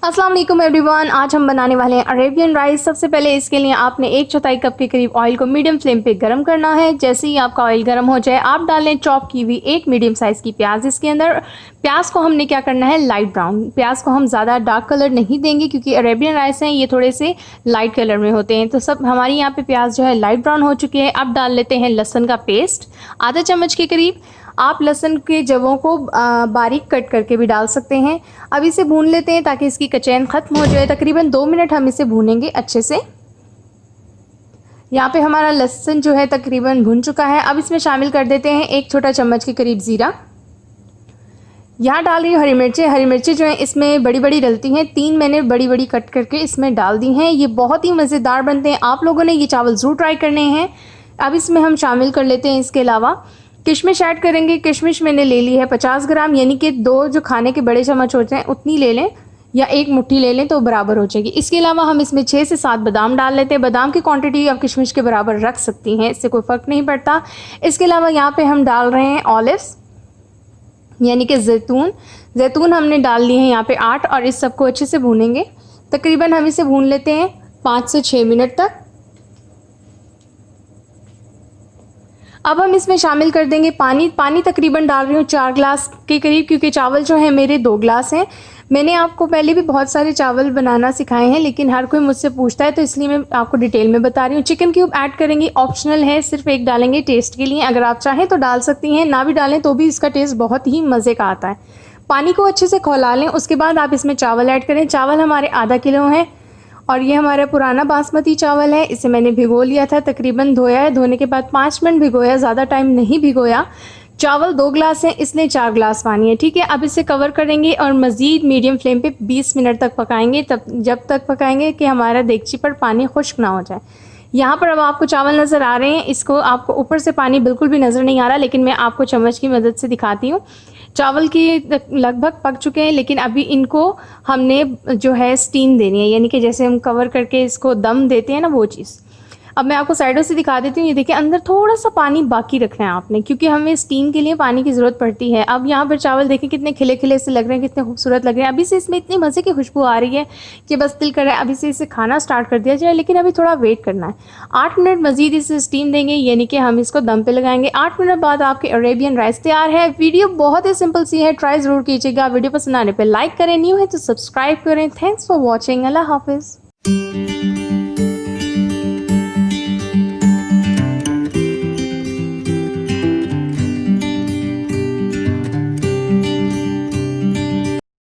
अस्सलाम वालेकुम एवरीवन। आज हम बनाने वाले हैं अरेबियन राइस। सबसे पहले इसके लिए आपने 1/4 कप के करीब ऑयल को मीडियम फ्लेम पे गरम करना है। जैसे ही आपका ऑयल गरम हो जाए आप डाल लें चॉप की हुई एक मीडियम साइज़ की प्याज। इसके अंदर प्याज को हमने क्या करना है, लाइट ब्राउन। प्याज को हम ज़्यादा डार्क कलर नहीं देंगे क्योंकि अरेबियन राइस हैं ये थोड़े से लाइट कलर में होते हैं। तो सब हमारी यहाँ पे प्याज जो है लाइट ब्राउन हो चुकी है। अब डाल लेते हैं लहसुन का पेस्ट, आधा चम्मच के करीब। आप लहसुन के जवों को बारीक कट करके भी डाल सकते हैं। अब इसे भून लेते हैं ताकि इसकी कचैन ख़त्म हो जाए। तकरीबन 2 मिनट हम इसे भूनेंगे अच्छे से। यहाँ पे हमारा लहसुन जो है तकरीबन भुन चुका है। अब इसमें शामिल कर देते हैं 1 छोटा चम्मच के करीब ज़ीरा। यहाँ डाल रही हूँ हरी मिर्चें। हरी मिर्चें जो है इसमें बड़ी बड़ी डलती हैं, 3 मैंने बड़ी बड़ी कट करके इसमें डाल दी हैं। ये बहुत ही मज़ेदार बनते हैं, आप लोगों ने ये चावल ज़रूर ट्राई करने हैं। अब इसमें हम शामिल कर लेते हैं इसके अलावा किशमिश ऐड करेंगे। किशमिश मैंने ले ली है 50 ग्राम, यानी कि 2 जो खाने के बड़े चम्मच होते हैं उतनी ले लें या 1 मुट्ठी ले लें तो बराबर हो जाएगी। इसके अलावा हम इसमें 6 से 7 बादाम डाल लेते हैं। बादाम की क्वांटिटी आप किशमिश के बराबर रख सकती हैं, इससे कोई फ़र्क नहीं पड़ता। इसके अलावा यहाँ पे हम डाल रहे हैं ऑलिव्स यानी कि जैतून। जैतून हमने डाल लिए हैं यहाँ पे 8 और इस सबको अच्छे से भूनेंगे। तकरीबन हम इसे भून लेते हैं 5 से 6 मिनट तक। अब हम इसमें शामिल कर देंगे पानी। पानी तकरीबन डाल रही हूँ 4 ग्लास के करीब, क्योंकि चावल जो है मेरे 2 ग्लास हैं। मैंने आपको पहले भी बहुत सारे चावल बनाना सिखाए हैं, लेकिन हर कोई मुझसे पूछता है तो इसलिए मैं आपको डिटेल में बता रही हूँ। चिकन क्यूब ऐड करेंगे, ऑप्शनल है, सिर्फ 1 डालेंगे टेस्ट के लिए। अगर आप चाहें तो डाल सकती हैं, ना भी डालें तो भी इसका टेस्ट बहुत ही मज़े का आता है। पानी को अच्छे से खौला लें, उसके बाद आप इसमें चावल ऐड करें। चावल हमारे आधा किलो हैं और ये हमारा पुराना बासमती चावल है। इसे मैंने भिगो लिया था, तकरीबन धोया है, धोने के बाद 5 मिनट भिगोया, ज़्यादा टाइम नहीं भिगोया। चावल 2 ग्लास हैं इसलिए 4 ग्लास पानी है, ठीक है। अब इसे कवर करेंगे और मज़ीद मीडियम फ्लेम पे 20 मिनट तक पकाएंगे, जब तक पकाएंगे कि हमारा देगची पर पानी खुश्क ना हो जाए। यहाँ पर अब आपको चावल नज़र आ रहे हैं, इसको आपको ऊपर से पानी बिल्कुल भी नज़र नहीं आ रहा, लेकिन मैं आपको चम्मच की मदद से दिखाती हूँ। चावल की लगभग पक चुके हैं, लेकिन अभी इनको हमने जो है स्टीम देनी है, यानी कि जैसे हम कवर करके इसको दम देते हैं ना, वो चीज़। अब मैं आपको साइडों से दिखा देती हूँ। ये देखिए अंदर थोड़ा सा पानी बाकी रखना है आपने, क्योंकि हमें स्टीम के लिए पानी की ज़रूरत पड़ती है। अब यहाँ पर चावल देखें कितने खिले खिले से लग रहे हैं, कितने खूबसूरत लग रहे हैं। अभी से इसमें इतनी मज़े की खुशबू आ रही है कि बस दिल कर रहा है अभी से इसे खाना स्टार्ट कर दिया जाए, लेकिन अभी थोड़ा वेट करना है। 8 मिनट मज़ीद इसे स्टीम देंगे, यानी कि हम इसको दम पे लगाएंगे। 8 मिनट बाद आपके अरेबियन राइस तैयार है। वीडियो बहुत ही सिंपल सी है, ट्राई ज़रूर कीजिएगा। वीडियो पसंद आने पर लाइक करें, न्यू है तो सब्सक्राइब करें। Thanks for watching. अल्लाह हाफिज़।